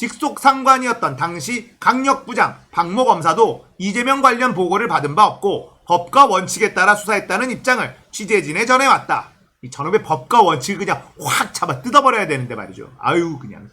직속 상관이었던 당시 강력부장 박모 검사도 이재명 관련 보고를 받은 바 없고 법과 원칙에 따라 수사했다는 입장을 취재진에 전해왔다. 이 저놈의 법과 원칙을 그냥 확 잡아 뜯어버려야 되는데 말이죠. 아유 그냥.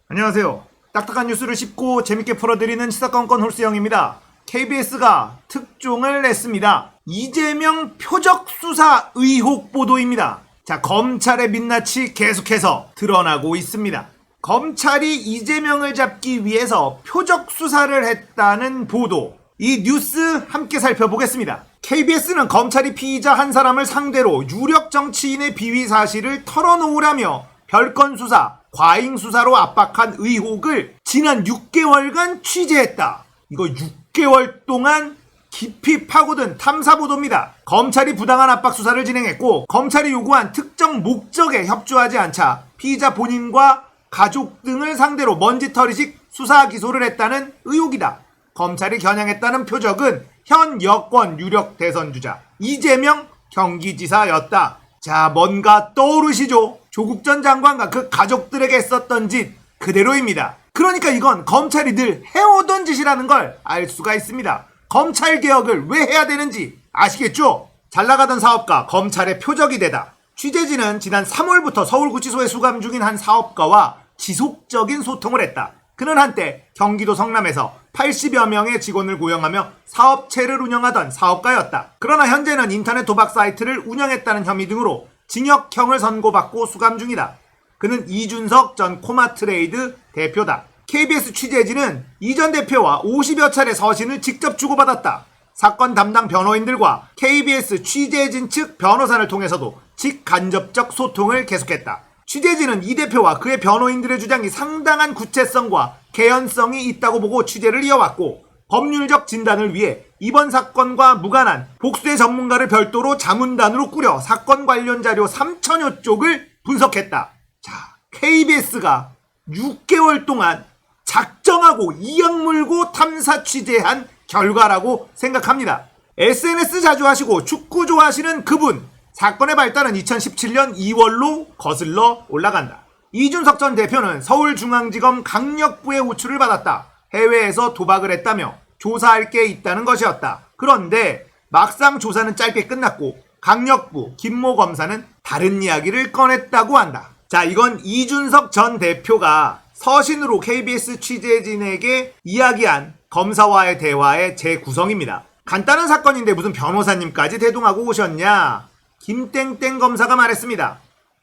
안녕하세요. 딱딱한 뉴스를 쉽고 재밌게 풀어드리는 시사건건 홀수영입니다. KBS가 특종을 냈습니다. 이재명 표적 수사 의혹 보도입니다. 자, 검찰의 민낯이 계속해서 드러나고 있습니다. 검찰이 이재명을 잡기 위해서 표적 수사를 했다는 보도. 이 뉴스 함께 살펴보겠습니다. KBS는 검찰이 피의자 한 사람을 상대로 유력 정치인의 비위 사실을 털어놓으라며 별건 수사, 과잉 수사로 압박한 의혹을 지난 6개월간 취재했다. 이거 6개월 동안 깊이 파고든 탐사보도입니다. 검찰이 부당한 압박 수사를 진행했고 검찰이 요구한 특정 목적에 협조하지 않자 피의자 본인과 가족 등을 상대로 먼지털이식 수사 기소를 했다는 의혹이다. 검찰이 겨냥했다는 표적은 현 여권 유력 대선주자 이재명 경기지사였다. 자, 뭔가 떠오르시죠? 조국 전 장관과 그 가족들에게 썼던 짓 그대로입니다. 그러니까 이건 검찰이 늘 해오던 짓이라는 걸 알 수가 있습니다. 검찰 개혁을 왜 해야 되는지 아시겠죠? 잘나가던 사업가 검찰의 표적이 되다. 취재진은 지난 3월부터 서울구치소에 수감 중인 한 사업가와 지속적인 소통을 했다. 그는 한때 경기도 성남에서 80여 명의 직원을 고용하며 사업체를 운영하던 사업가였다. 그러나 현재는 인터넷 도박 사이트를 운영했다는 혐의 등으로 징역형을 선고받고 수감 중이다. 그는 이준석 전 코마트레이드 대표다. KBS 취재진은 이 전 대표와 50여 차례 서신을 직접 주고받았다. 사건 담당 변호인들과 KBS 취재진 측 변호사를 통해서도 직간접적 소통을 계속했다. 취재진은 이 대표와 그의 변호인들의 주장이 상당한 구체성과 개연성이 있다고 보고 취재를 이어왔고 법률적 진단을 위해 이번 사건과 무관한 복수의 전문가를 별도로 자문단으로 꾸려 사건 관련 자료 3천여 쪽을 분석했다. 자, KBS가 6개월 동안 작정하고 이악 물고 탐사 취재한 결과라고 생각합니다. SNS 자주 하시고 축구 좋아하시는 그분, 사건의 발단은 2017년 2월로 거슬러 올라간다. 이준석 전 대표는 서울중앙지검 강력부의 호출을 받았다. 해외에서 도박을 했다며 조사할 게 있다는 것이었다. 그런데 막상 조사는 짧게 끝났고 강력부 김모 검사는 다른 이야기를 꺼냈다고 한다. 자, 이건 이준석 전 대표가 서신으로 KBS 취재진에게 이야기한 검사와의 대화의 재구성입니다. 간단한 사건인데 무슨 변호사님까지 대동하고 오셨냐? 김땡땡 검사가 말했습니다.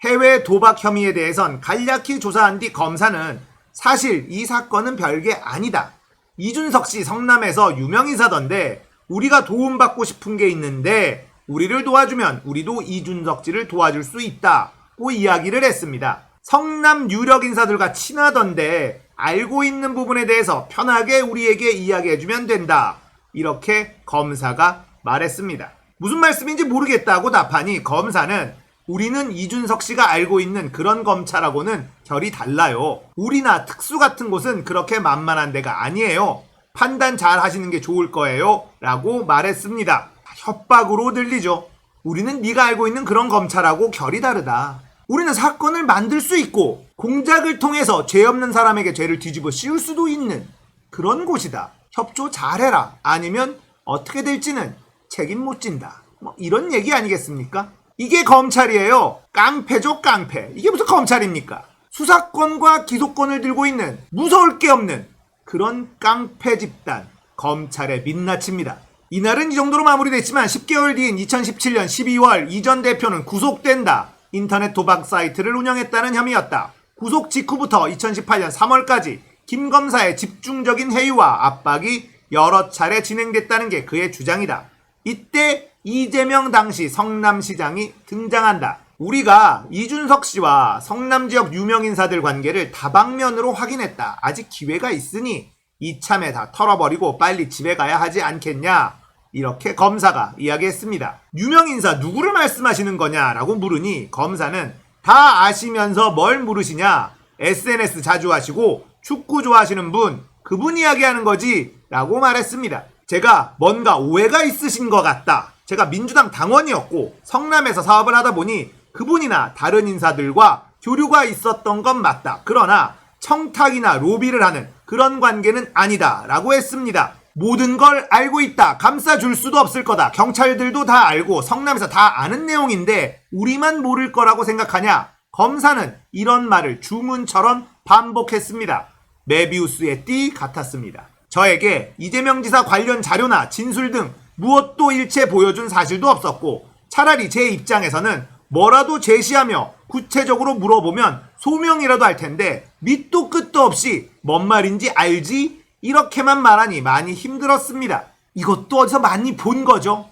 해외 도박 혐의에 대해선 간략히 조사한 뒤 검사는 사실 이 사건은 별게 아니다. 이준석 씨 성남에서 유명인사던데 우리가 도움받고 싶은 게 있는데 우리를 도와주면 우리도 이준석 씨를 도와줄 수 있다고 이야기를 했습니다. 성남 유력 인사들과 친하던데 알고 있는 부분에 대해서 편하게 우리에게 이야기해주면 된다. 이렇게 검사가 말했습니다. 무슨 말씀인지 모르겠다고 답하니 검사는 우리는 이준석 씨가 알고 있는 그런 검찰하고는 결이 달라요. 우리나 특수 같은 곳은 그렇게 만만한 데가 아니에요. 판단 잘 하시는 게 좋을 거예요. 라고 말했습니다. 협박으로 들리죠. 우리는 네가 알고 있는 그런 검찰하고 결이 다르다. 우리는 사건을 만들 수 있고 공작을 통해서 죄 없는 사람에게 죄를 뒤집어 씌울 수도 있는 그런 곳이다. 협조 잘해라. 아니면 어떻게 될지는 책임 못 진다. 뭐 이런 얘기 아니겠습니까? 이게 검찰이에요. 깡패죠, 깡패. 이게 무슨 검찰입니까? 수사권과 기소권을 들고 있는 무서울 게 없는 그런 깡패 집단, 검찰의 민낯입니다. 이날은 이 정도로 마무리됐지만 10개월 뒤인 2017년 12월 이 전 대표는 구속된다. 인터넷 도박 사이트를 운영했다는 혐의였다. 구속 직후부터 2018년 3월까지 김 검사의 집중적인 회유와 압박이 여러 차례 진행됐다는 게 그의 주장이다. 이때 이재명 당시 성남시장이 등장한다. 우리가 이준석 씨와 성남 지역 유명인사들 관계를 다방면으로 확인했다. 아직 기회가 있으니 이참에 다 털어버리고 빨리 집에 가야 하지 않겠냐. 이렇게 검사가 이야기했습니다. 유명인사 누구를 말씀하시는 거냐라고 물으니 검사는 다 아시면서 뭘 물으시냐. SNS 자주 하시고 축구 좋아하시는 분, 그분 이야기하는 거지 라고 말했습니다. 제가 뭔가 오해가 있으신 것 같다. 제가 민주당 당원이었고 성남에서 사업을 하다 보니 그분이나 다른 인사들과 교류가 있었던 건 맞다. 그러나 청탁이나 로비를 하는 그런 관계는 아니다 라고 했습니다. 모든 걸 알고 있다. 감싸줄 수도 없을 거다. 경찰들도 다 알고 성남에서 다 아는 내용인데 우리만 모를 거라고 생각하냐? 검사는 이런 말을 주문처럼 반복했습니다. 메비우스의 띠 같았습니다. 저에게 이재명 지사 관련 자료나 진술 등 무엇도 일체 보여준 사실도 없었고 차라리 제 입장에서는 뭐라도 제시하며 구체적으로 물어보면 소명이라도 할 텐데 밑도 끝도 없이 뭔 말인지 알지? 이렇게만 말하니 많이 힘들었습니다. 이것도 어디서 많이 본 거죠.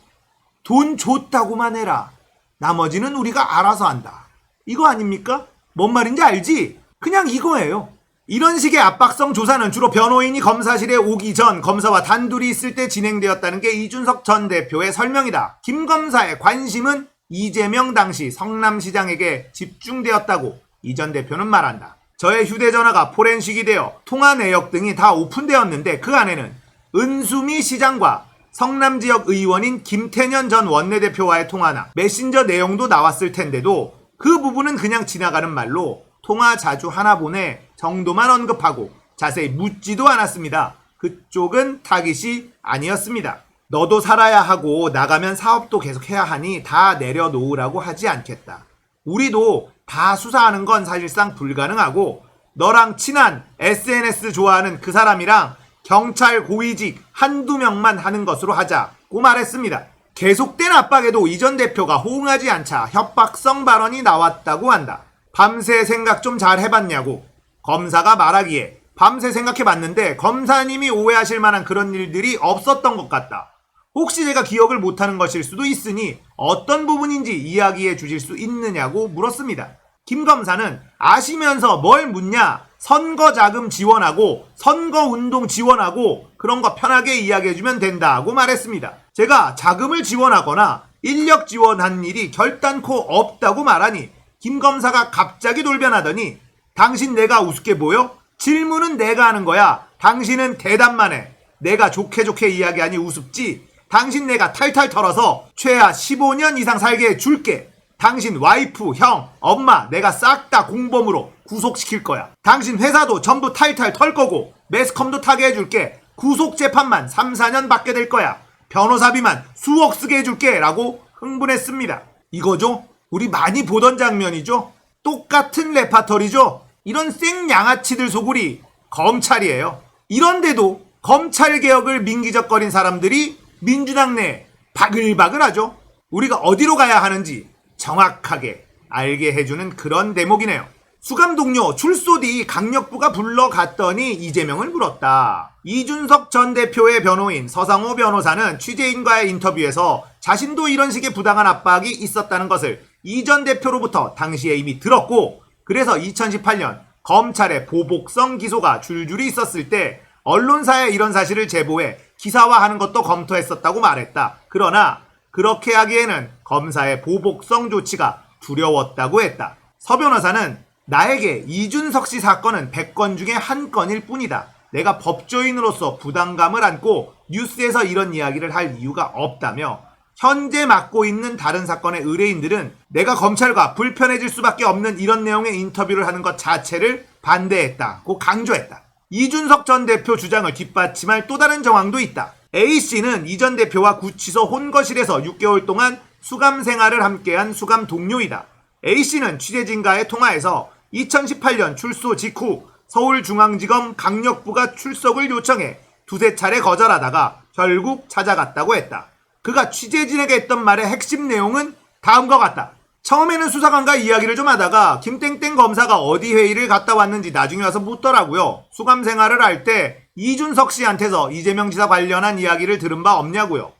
돈 줬다고만 해라. 나머지는 우리가 알아서 한다. 이거 아닙니까? 뭔 말인지 알지? 그냥 이거예요. 이런 식의 압박성 조사는 주로 변호인이 검사실에 오기 전 검사와 단둘이 있을 때 진행되었다는 게 이준석 전 대표의 설명이다. 김 검사의 관심은 이재명 당시 성남시장에게 집중되었다고 이 전 대표는 말한다. 저의 휴대전화가 포렌식이 되어 통화 내역 등이 다 오픈되었는데 그 안에는 은수미 시장과 성남 지역 의원인 김태년 전 원내대표와의 통화나 메신저 내용도 나왔을 텐데도 그 부분은 그냥 지나가는 말로 통화 자주 하나 보내 정도만 언급하고 자세히 묻지도 않았습니다. 그쪽은 타깃이 아니었습니다. 너도 살아야 하고 나가면 사업도 계속 해야 하니 다 내려놓으라고 하지 않겠다. 우리도 다 수사하는 건 사실상 불가능하고 너랑 친한 SNS 좋아하는 그 사람이랑 경찰 고위직 한두 명만 하는 것으로 하자고 말했습니다. 계속된 압박에도 이 전 대표가 호응하지 않자 협박성 발언이 나왔다고 한다. 밤새 생각 좀 잘 해봤냐고 검사가 말하기에 밤새 생각해봤는데 검사님이 오해하실 만한 그런 일들이 없었던 것 같다. 혹시 제가 기억을 못하는 것일 수도 있으니 어떤 부분인지 이야기해 주실 수 있느냐고 물었습니다. 김 검사는 아시면서 뭘 묻냐? 선거자금 지원하고 선거운동 지원하고 그런 거 편하게 이야기해주면 된다고 말했습니다. 제가 자금을 지원하거나 인력 지원한 일이 결단코 없다고 말하니 김 검사가 갑자기 돌변하더니 당신 내가 우습게 보여? 질문은 내가 하는 거야. 당신은 대답만 해. 내가 좋게 이야기하니 우습지? 당신 내가 탈탈 털어서 최하 15년 이상 살게 해줄게. 당신 와이프, 형, 엄마 내가 싹 다 공범으로 구속시킬 거야. 당신 회사도 전부 탈탈 털 거고 매스컴도 타게 해줄게. 구속 재판만 3, 4년 받게 될 거야. 변호사비만 수억 쓰게 해줄게 라고 흥분했습니다. 이거죠? 우리 많이 보던 장면이죠? 똑같은 레파토리죠? 이런 생양아치들 소굴이 검찰이에요. 이런데도 검찰개혁을 민기적거린 사람들이 민주당 내에 바글바글하죠. 우리가 어디로 가야 하는지 정확하게 알게 해주는 그런 대목이네요. 수감 동료 출소 뒤 강력부가 불러갔더니 이재명을 물었다. 이준석 전 대표의 변호인 서상호 변호사는 취재인과의 인터뷰에서 자신도 이런 식의 부당한 압박이 있었다는 것을 이 전 대표로부터 당시에 이미 들었고 그래서 2018년 검찰의 보복성 기소가 줄줄이 있었을 때 언론사에 이런 사실을 제보해 기사화하는 것도 검토했었다고 말했다. 그러나 그렇게 하기에는 검사의 보복성 조치가 두려웠다고 했다. 서 변호사는 나에게 이준석 씨 사건은 100건 중에 한 건일 뿐이다. 내가 법조인으로서 부담감을 안고 뉴스에서 이런 이야기를 할 이유가 없다며 현재 맡고 있는 다른 사건의 의뢰인들은 내가 검찰과 불편해질 수밖에 없는 이런 내용의 인터뷰를 하는 것 자체를 반대했다고 강조했다. 이준석 전 대표 주장을 뒷받침할 또 다른 정황도 있다. A씨는 이 전 대표와 구치소 혼거실에서 6개월 동안 수감 생활을 함께한 수감 동료이다. A씨는 취재진과의 통화에서 2018년 출소 직후 서울중앙지검 강력부가 출석을 요청해 두세 차례 거절하다가 결국 찾아갔다고 했다. 그가 취재진에게 했던 말의 핵심 내용은 다음과 같다. 처음에는 수사관과 이야기를 좀 하다가 김땡땡 검사가 어디 회의를 갔다 왔는지 나중에 와서 묻더라고요. 수감 생활을 할 때 이준석 씨한테서 이재명 지사 관련한 이야기를 들은 바 없냐고요.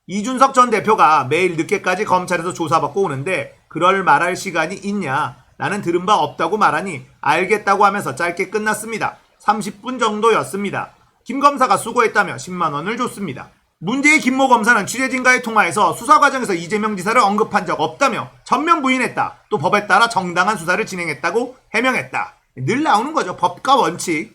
이준석 전 대표가 매일 늦게까지 검찰에서 조사받고 오는데 그럴 말할 시간이 있냐? 나는 들은 바 없다고 말하니 알겠다고 하면서 짧게 끝났습니다. 30분 정도였습니다. 김 검사가 수고했다며 10만 원을 줬습니다. 문제의 김모 검사는 취재진과의 통화에서 수사 과정에서 이재명 지사를 언급한 적 없다며 전면 부인했다. 또 법에 따라 정당한 수사를 진행했다고 해명했다. 늘 나오는 거죠. 법과 원칙.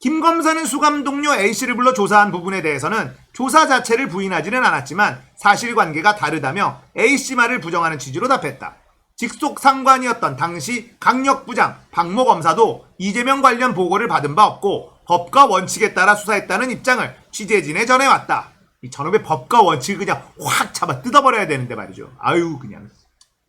김 검사는 수감 동료 A씨를 불러 조사한 부분에 대해서는 조사 자체를 부인하지는 않았지만 사실관계가 다르다며 A씨 말을 부정하는 취지로 답했다. 직속 상관이었던 당시 강력부장 박모 검사도 이재명 관련 보고를 받은 바 없고 법과 원칙에 따라 수사했다는 입장을 취재진에 전해왔다. 이 저놈의 법과 원칙을 그냥 확 잡아 뜯어버려야 되는데 말이죠. 아유 그냥.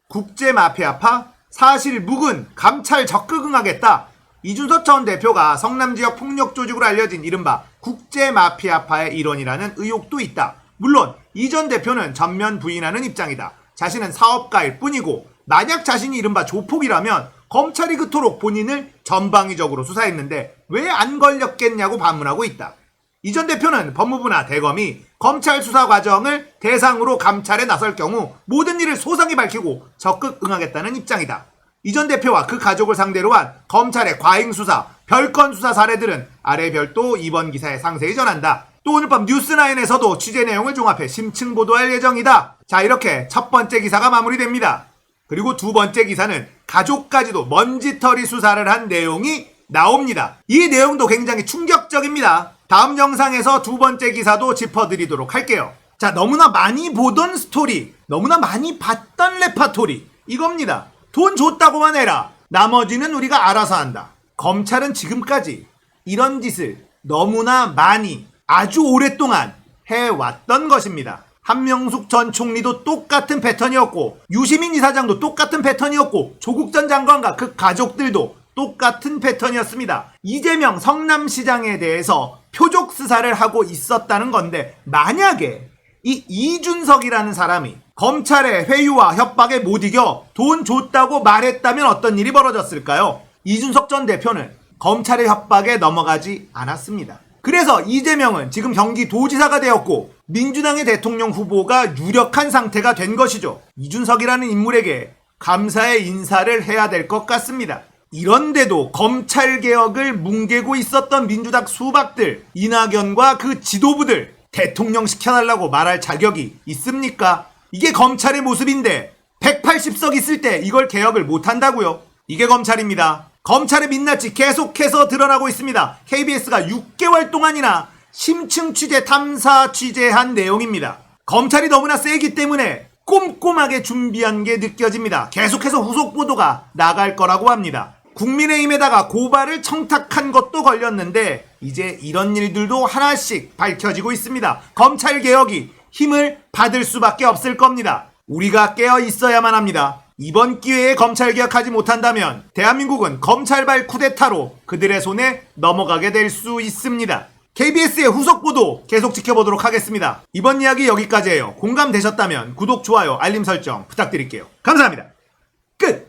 국제마피아파 사실 묵은 감찰 적극 응하겠다. 이준석 전 대표가 성남지역 폭력조직으로 알려진 이른바 국제마피아파의 일원이라는 의혹도 있다. 물론 이 전 대표는 전면 부인하는 입장이다. 자신은 사업가일 뿐이고 만약 자신이 이른바 조폭이라면 검찰이 그토록 본인을 전방위적으로 수사했는데 왜 안 걸렸겠냐고 반문하고 있다. 이 전 대표는 법무부나 대검이 검찰 수사 과정을 대상으로 감찰에 나설 경우 모든 일을 소상히 밝히고 적극 응하겠다는 입장이다. 이 전 대표와 그 가족을 상대로 한 검찰의 과잉 수사, 별건 수사 사례들은 아래 별도 이번 기사에 상세히 전한다. 또 오늘 밤 뉴스나인에서도 취재 내용을 종합해 심층 보도할 예정이다. 자, 이렇게 첫 번째 기사가 마무리됩니다. 그리고 두 번째 기사는 가족까지도 먼지털이 수사를 한 내용이 나옵니다. 이 내용도 굉장히 충격적입니다. 다음 영상에서 두 번째 기사도 짚어드리도록 할게요. 자, 너무나 많이 보던 스토리, 너무나 많이 봤던 레파토리 이겁니다. 돈 줬다고만 해라. 나머지는 우리가 알아서 한다. 검찰은 지금까지 이런 짓을 너무나 많이 아주 오랫동안 해왔던 것입니다. 한명숙 전 총리도 똑같은 패턴이었고 유시민 이사장도 똑같은 패턴이었고 조국 전 장관과 그 가족들도 똑같은 패턴이었습니다. 이재명 성남시장에 대해서 표적 수사를 하고 있었다는 건데 만약에 이 이준석이라는 사람이 검찰의 회유와 협박에 못 이겨 돈 줬다고 말했다면 어떤 일이 벌어졌을까요? 이준석 전 대표는 검찰의 협박에 넘어가지 않았습니다. 그래서 이재명은 지금 경기도지사가 되었고 민주당의 대통령 후보가 유력한 상태가 된 것이죠. 이준석이라는 인물에게 감사의 인사를 해야 될 것 같습니다. 이런데도 검찰개혁을 뭉개고 있었던 민주당 수박들, 이낙연과 그 지도부들 대통령 시켜달라고 말할 자격이 있습니까? 이게 검찰의 모습인데 180석 있을 때 이걸 개혁을 못한다고요? 이게 검찰입니다. 검찰의 민낯이 계속해서 드러나고 있습니다. KBS가 6개월 동안이나 심층 취재, 탐사 취재한 내용입니다. 검찰이 너무나 세기 때문에 꼼꼼하게 준비한 게 느껴집니다. 계속해서 후속 보도가 나갈 거라고 합니다. 국민의힘에다가 고발을 청탁한 것도 걸렸는데 이제 이런 일들도 하나씩 밝혀지고 있습니다. 검찰개혁이 힘을 받을 수밖에 없을 겁니다. 우리가 깨어 있어야만 합니다. 이번 기회에 검찰개혁하지 못한다면 대한민국은 검찰발 쿠데타로 그들의 손에 넘어가게 될 수 있습니다. KBS의 후속보도 계속 지켜보도록 하겠습니다. 이번 이야기 여기까지예요. 공감되셨다면 구독, 좋아요, 알림 설정 부탁드릴게요. 감사합니다. 끝!